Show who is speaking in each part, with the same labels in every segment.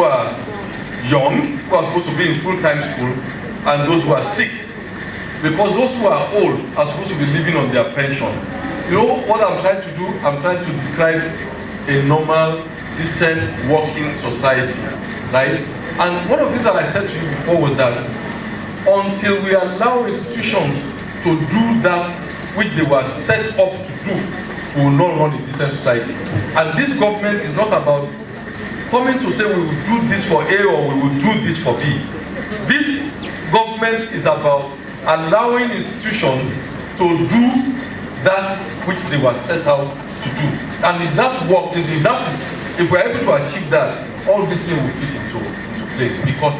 Speaker 1: who are young, who are supposed to be in full-time school, and those who are sick. Because those who are old are supposed to be living on their pension. You know what I'm trying to do? I'm trying to describe a normal, decent, working society, right? And one of the things that I said to you before was that until we allow institutions to do that which they were set up to do, we will not run a decent society. And this government is not about coming to say we will do this for A or we will do this for B. This government is about allowing institutions to do that which they were set out to do. And if that work, if we're able to achieve that, all this thing will fit into place, because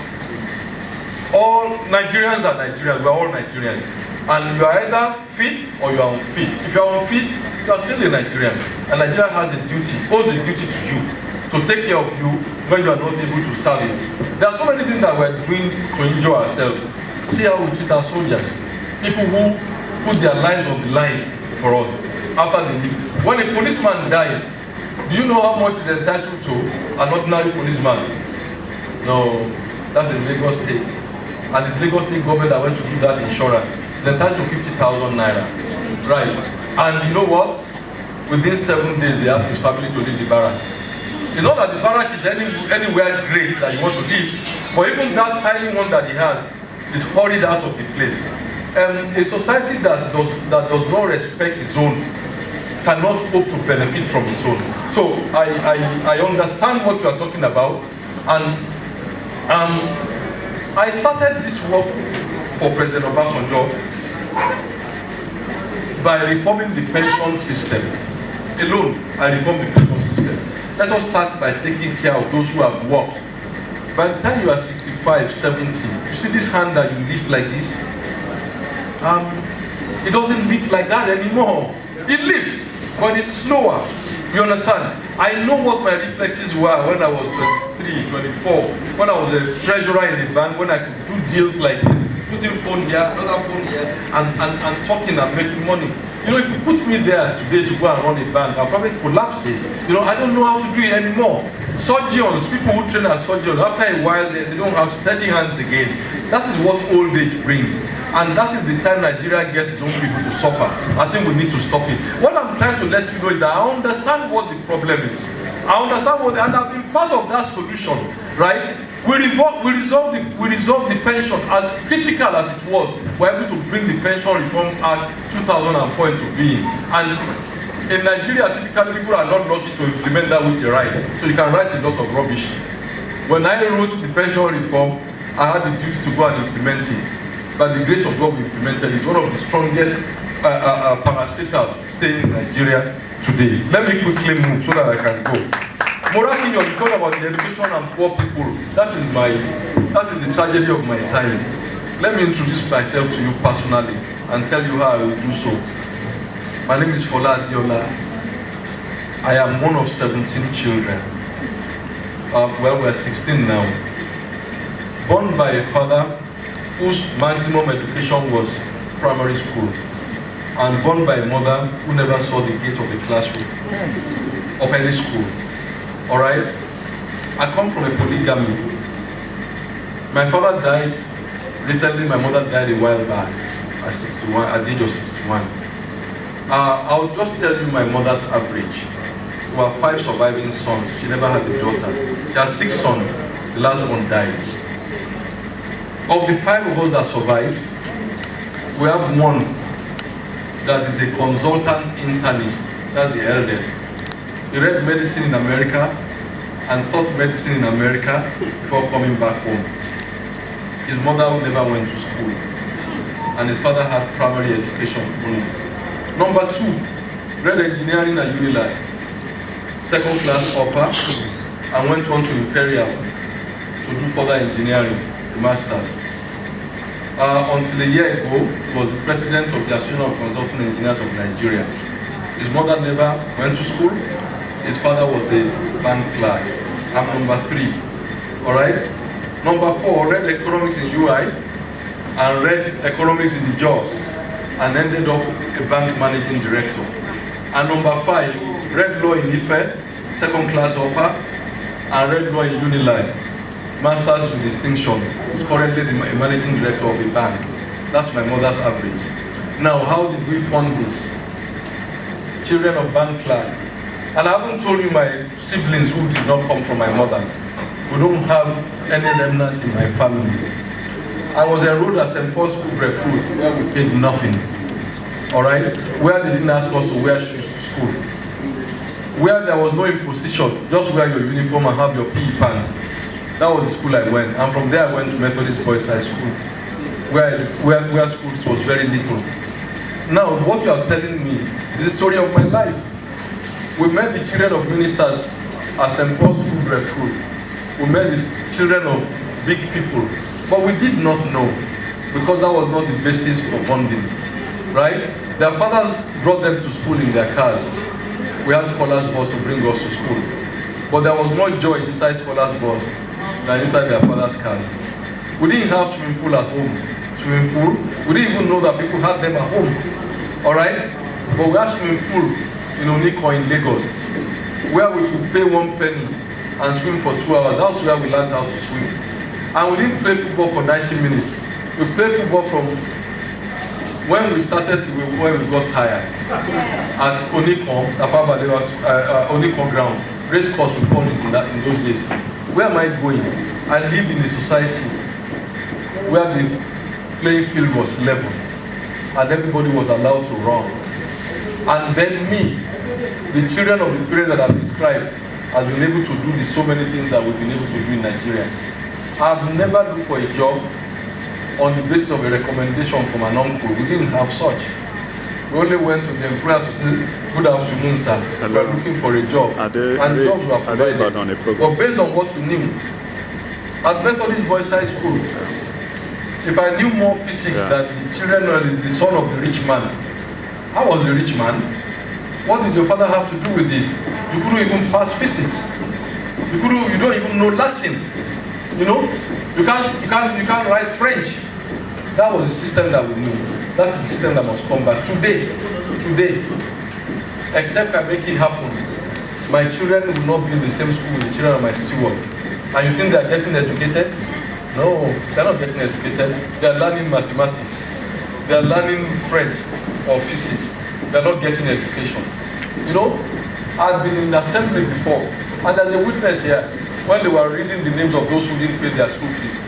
Speaker 1: all Nigerians are Nigerians, we're all Nigerians. And you are either fit or you are unfit. If you are unfit, you are still a Nigerian. And Nigeria has a duty, owes a duty to you, to take care of you when you are not able to serve it. There are so many things that we're doing to enjoy ourselves. See how we treat our soldiers. People who put their lives on the line for us after they leave. When a policeman dies, do you know how much is entitled to an ordinary policeman? No, that's in Lagos State. And it's Lagos State government that went to give that insurance. They're entitled to 50,000 naira. Right. And you know what? Within 7 days, they ask his family to leave the barrack. It's not that the barrack is anywhere great that you want to live, but even that tiny one that he has is hurried out of the place. A society that does not respect its own cannot hope to benefit from its own. So I understand what you are talking about, and I started this work for President Obasanjo by reforming the pension system. Alone, I reformed the pension system. Let us start by taking care of those who have worked. By the time you are 65, 70, you see this hand that you lift like this? It doesn't lift like that anymore. It lifts, but it's slower. You understand? I know what my reflexes were when I was 23, 24, when I was a treasurer in a bank, when I could do deals like this, putting phone here, another phone here, and talking and making money. You know, if you put me there today to go and run a bank, I'll probably collapse it. You know, I don't know how to do it anymore. Surgeons, people who train as surgeons, after a while, they don't have steady hands again. That is what old age brings. And that is the time Nigeria gets its own people to suffer. I think we need to stop it. What I'm trying to let you know is that I understand what the problem is. I understand what, and I've been part of that solution, right? We resolve the pension, as critical as it was. We're able to bring the Pension Reform Act 2004 into being. And in Nigeria, typically people are not lucky to implement that with the right. So you can write a lot of rubbish. When I wrote the pension reform, I had the duty to go and implement it. But the grace of God we implemented is one of the strongest parastatal states in Nigeria today. Let me quickly move so that I can go. Moraki, you're talking about the education and poor people. That is the tragedy of my time. Let me introduce myself to you personally and tell you how I will do so. My name is Fola Adiola. I am one of 17 children. Well, we're 16 now. Born by a father whose maximum education was primary school, and born by a mother who never saw the gate of the classroom of any school. All right? I come from a polygamy. My father died recently. My mother died a while back at 61, at the age of 61. I'll just tell you my mother's average. We have 5 surviving sons. She never had a daughter. She has 6 sons. The last one died. Of the 5 of us that survived, we have one that is a consultant internist. That's the eldest. He read medicine in America and taught medicine in America before coming back home. His mother never went to school, and his father had primary education only. Number 2, read engineering at Unilag, 2nd class upper, and went on to Imperial to do further engineering, the masters. Until a year ago, he was the president of the Association of Consulting Engineers of Nigeria. His mother never went to school. His father was a bank clerk. I'm number 3. All right? Number 4, read economics in UI and read economics in JOS and ended up a bank managing director. And number 5, read law in Ife, 2nd class upper, and read law in Unilag master's with distinction, is currently the managing director of a bank. That's my mother's average. Now, how did we fund this? Children of bank clerk. And I haven't told you my siblings who did not come from my mother. We don't have any remnants in my family. I was enrolled at St. Paul's School Recruit, where we paid nothing. All right? Where they didn't ask us to wear shoes to school. Where there was no imposition, just wear your uniform and have your PE pants. That was the school I went. And from there I went to Methodist Boys High School, where school was very little. Now, what you are telling me is the story of my life. We met the children of ministers at St. Paul's School Recruit. We met the children of big people. But we did not know, because that was not the basis for bonding. Right? Their fathers brought them to school in their cars. We had scholars bus to bring us to school. But there was more joy inside scholars bus than inside their fathers' cars. We didn't have swimming pool at home. Swimming pool, we didn't even know that people had them at home. Alright? But we had swimming pool in Oniko in Lagos, where we could pay 1 penny and swim for 2 hours. That's where we learned how to swim. And we didn't play football for 90 minutes. We played football from when we started to when we got tired. At Oniko, Oniko ground, race course we called it in those days. Where am I going? I lived in a society where the playing field was level and everybody was allowed to run. And then me, the children of the parents that I've described, have been able to do so many things that we've been able to do in Nigeria. I've never looked for a job on the basis of a recommendation from an uncle. We didn't have such. We only went to the employer to say, good afternoon, sir. We're looking for a job. And jobs were provided. But based on what we knew, at Methodist Boys High School, if I knew more physics than the children or the son of the rich man, I was a rich man. What did your father have to do with it? You couldn't even pass physics. You don't even know Latin. You know, you can't write French. That was the system that we knew. That is the system that must come back. Today, except I make it happen, my children will not be in the same school with the children of my steward. And you think they are getting educated? No, they're not getting educated. They're learning mathematics. They're learning French or physics. They're not getting education. You know, I've been in assembly before, and there's a witness here when they were reading the names of those who didn't pay their school fees.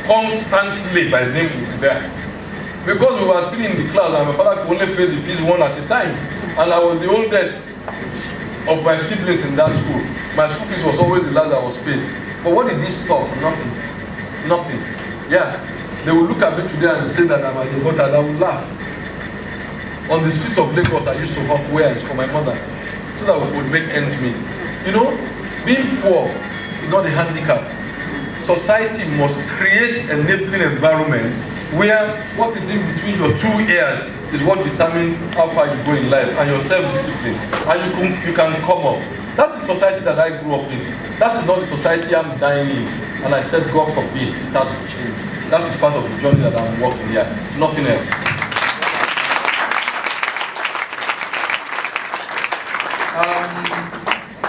Speaker 1: Constantly, my name would be there. Because we were 3 in the class, and my father could only pay the fees 1 at a time. And I was the oldest of my siblings in that school. My school fees was always the last that was paid. But what did this stop? Nothing. Nothing. Yeah. They will look at me today and say that I'm at the bottom, and I will laugh. On the streets of Lagos, I used to hawk wares for my mother so that we could make ends meet. You know, being poor is not a handicap. Society must create an enabling environment where what is in between your 2 ears is what determines how far you go in life, and your self-discipline, and you can come up. That's the society that I grew up in. That is not the society I'm dying in. And I said, God forbid, it has to change. That is part of the journey that I'm walking here. It's nothing else.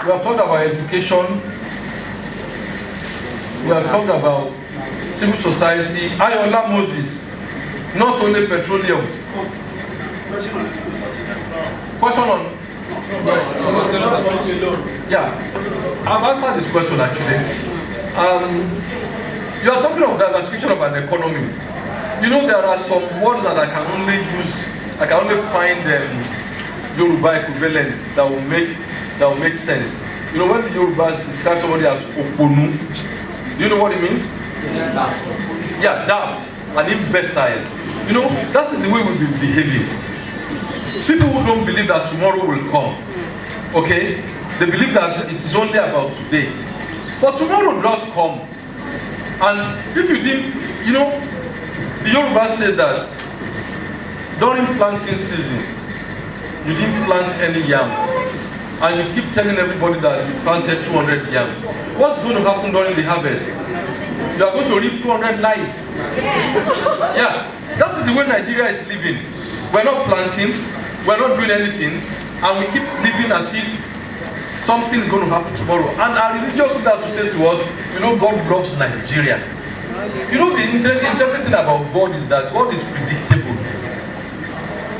Speaker 1: We have talked about education. We have talked about civil society. Ayola Moses, not only petroleum. Question on? Yeah, I've answered this question actually. You are talking of diversification of an economy. You know, there are some words that I can only use, I can only find Yoruba equivalent that will make sense. You know, when the Yorubas describe somebody as Oponu, do you know what it means? Yeah, daft and imbecile. You know, that is the way we'll be behaving. People who don't believe that tomorrow will come, okay? They believe that it is only about today. But tomorrow does come. And if you think, you know, the Yoruba said that during planting season, you didn't plant any yams. And you keep telling everybody that you planted 200 yams. What's going to happen during the harvest? You are going to reap 200 lives. Yeah, that is the way Nigeria is living. We're not planting, we're not doing anything, and we keep living as if something is going to happen tomorrow. And our religious leaders will say to us, you know, God loves Nigeria. You know, the interesting thing about God is that God is predictable.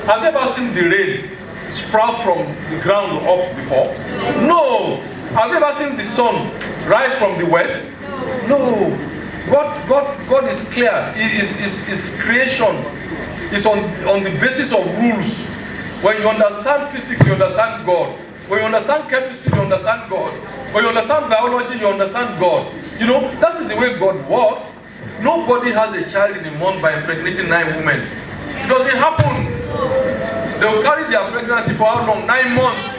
Speaker 1: Have you ever seen the rain sprout from the ground up before? No. Have you ever seen the sun rise from the west? No. God is clear. His creation is on the basis of rules. When you understand physics, you understand God. When you understand chemistry, you understand God. When you understand biology, you understand God. You know, that is the way God works. Nobody has a child in a month by impregnating 9 women. It doesn't happen. They will carry their pregnancy for how long? 9 months.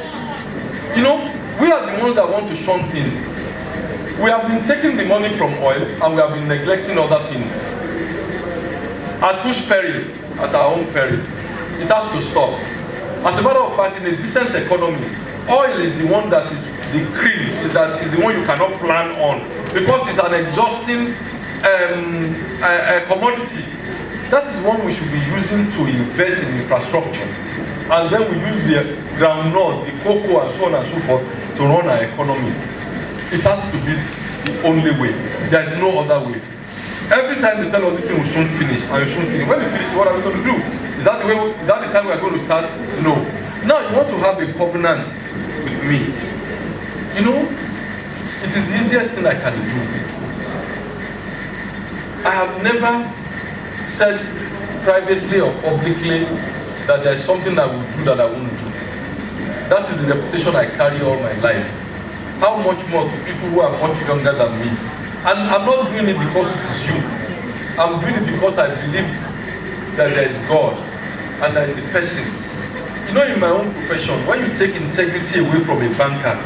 Speaker 1: You know, we are the ones that want to shun things. We have been taking the money from oil and we have been neglecting other things. At whose peril? At our own peril. It has to stop. As a matter of fact, in a decent economy, oil is the one that is the cream, is the one you cannot plan on, because it's an exhausting commodity. That is one we should be using to invest in infrastructure. And then we use the groundnut, the cocoa, and so on and so forth to run our economy. It has to be the only way. There is no other way. Every time they tell us this thing will soon finish, and we soon finish. When we finish, what are we going to do? Is that the time we are going to start? No. Now you want to have a covenant with me. You know, it is the easiest thing I can do. I have never said privately or publicly that there is something I will do that I won't do. That is the reputation I carry all my life. How much more to people who are much younger than me? And I'm not doing it because it is you. I'm doing it because I believe that there is God and there is the person. You know, in my own profession, when you take integrity away from a banker,